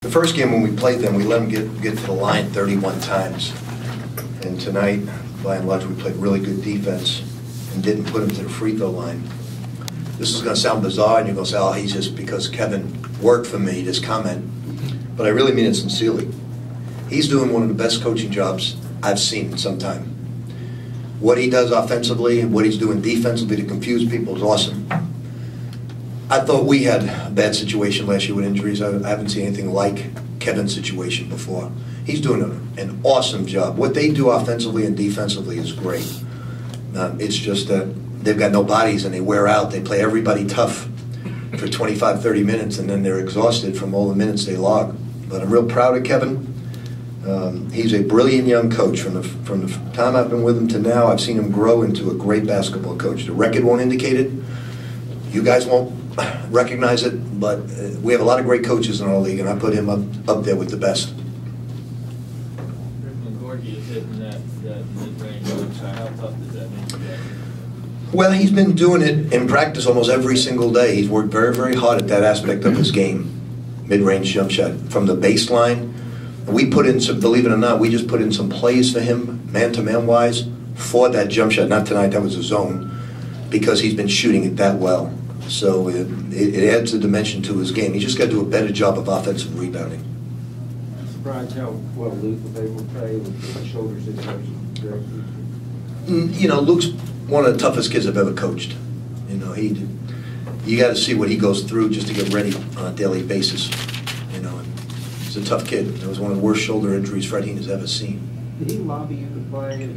The first game when we played them, we let them get to the line 31 times. And tonight, by and large, we played really good defense and didn't put them to the free throw line. This is going to sound bizarre, and you're going to say, oh, he's just because Kevin worked for me, this comment. But I really mean it sincerely. He's doing one of the best coaching jobs I've seen in some time. What he does offensively and what he's doing defensively to confuse people is awesome. I thought we had a bad situation last year with injuries. I haven't seen anything like Kevin's situation before. He's doing an awesome job. What they do offensively and defensively is great. It's just that they've got no bodies and they wear out. They play everybody tough for 25, 30 minutes, and then they're exhausted from all the minutes they log. But I'm real proud of Kevin. He's a brilliant young coach. From the time I've been with him to now, I've seen him grow into a great basketball coach. The record won't indicate it. You guys won't recognize it, but we have a lot of great coaches in our league, and I put him up there with the best. Gorgie is hitting that mid-range shot. How tough does that make you? Well, he's been doing it in practice almost every single day. He's worked very, very hard at that aspect of his game, mid-range jump shot. From the baseline, we put in some, believe it or not, we just put in some plays for him, man-to-man wise, for that jump shot. Not tonight, that was a zone, because he's been shooting it that well. So it adds a dimension to his game. He's just got to do a better job of offensive rebounding. I'm surprised how well Luke was able to play with the shoulder situation. You know, Luke's one of the toughest kids I've ever coached. You know, you got to see what he goes through just to get ready on a daily basis. You know, he's a tough kid. It was one of the worst shoulder injuries Fred Heenan has ever seen. Did he lobby you to play?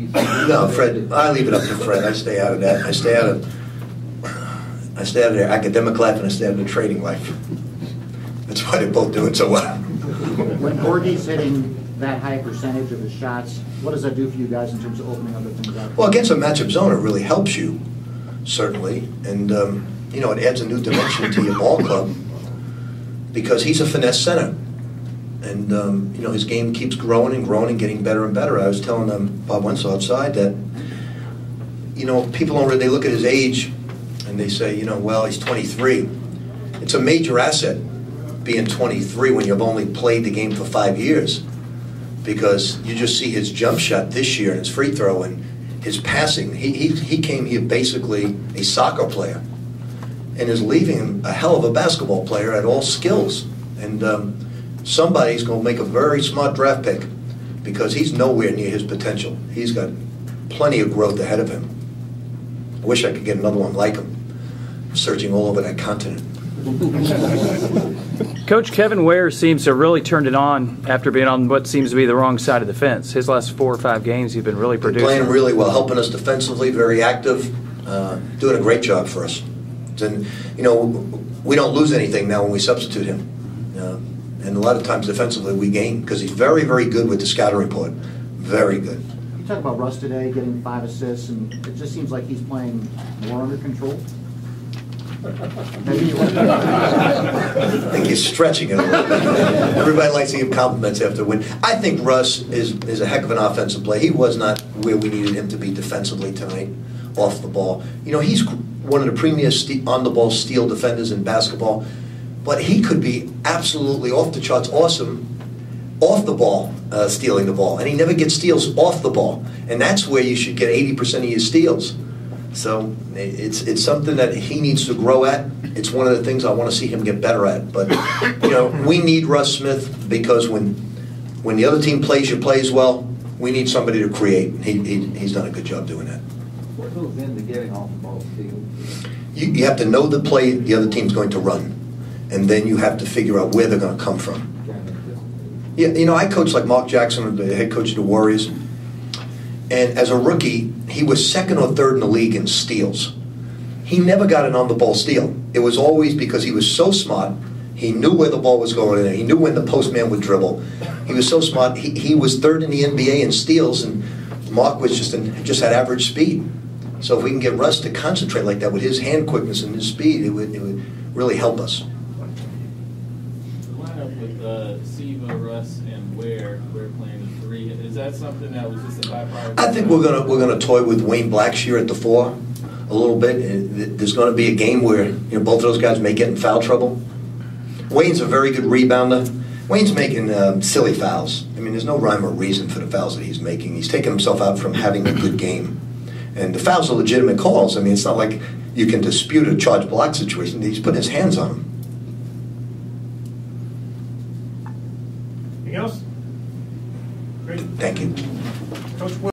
No, Fred. I leave it up to Fred. I stay out of that. I stay out of their academic life, and I stay out of their trading life. That's why they're both doing so well. When Gorgie's hitting that high percentage of his shots, what does that do for you guys in terms of opening other things up? Well, against a matchup zone, it really helps you, certainly. And, you know, it adds a new dimension to your ball club because he's a finesse center. And, you know, his game keeps growing and growing and getting better and better. I was telling Bob Wenzel outside that, you know, people don't really, they look at his age and they say, you know, well, he's 23. It's a major asset being 23 when you've only played the game for 5 years, because you just see his jump shot this year and his free throw and his passing. He came here basically a soccer player and is leaving a hell of a basketball player at all skills. And somebody's going to make a very smart draft pick because he's nowhere near his potential. He's got plenty of growth ahead of him. I wish I could get another one like him. I'm searching all over that continent. Coach, Kevin Ware seems to have really turned it on after being on what seems to be the wrong side of the fence. His last 4 or 5 games, he's been really producing. Playing really well, helping us defensively, very active, doing a great job for us. And, you know, we don't lose anything now when we substitute him. And a lot of times defensively we gain because he's very, very good with the scouting report. Very good. You talk about Russ today getting 5 assists, and it just seems like he's playing more under control. I think he's stretching it a little bit. Everybody likes to give compliments after a win. I think Russ is a heck of an offensive player. He was not where we needed him to be defensively tonight, off the ball. You know, he's one of the premier on-the-ball steal defenders in basketball, but he could be absolutely off the charts awesome off the ball, stealing the ball. And he never gets steals off the ball. And that's where you should get 80% of your steals. So it's something that he needs to grow at. It's one of the things I want to see him get better at. But, you know, we need Russ Smith because when the other team plays well, we need somebody to create. He's done a good job doing that. What goes into getting off the ball steal? You have to know the play the other team's going to run. And then you have to figure out where they're going to come from. Yeah, you know, I coached like Mark Jackson, the head coach of the Warriors. And as a rookie, he was 2nd or 3rd in the league in steals. He never got an on-the-ball steal. It was always because he was so smart. He knew where the ball was going in. He knew when the postman would dribble. He was so smart. He was 3rd in the NBA in steals, and Mark was just had average speed. So if we can get Russ to concentrate like that with his hand quickness and his speed, it would really help us. The lineup with Siva, Russ, and Ware playing the 3. Is that something that was just a byproduct? I think we're gonna toy with Wayne Blackshear at the 4 a little bit. There's going to be a game where both of those guys may get in foul trouble. Wayne's a very good rebounder. Wayne's making silly fouls. I mean, there's no rhyme or reason for the fouls that he's making. He's taking himself out from having a good game. And the fouls are legitimate calls. I mean, it's not like you can dispute a charge block situation. He's putting his hands on him. Anything else? Great. Thank you. Coach Will.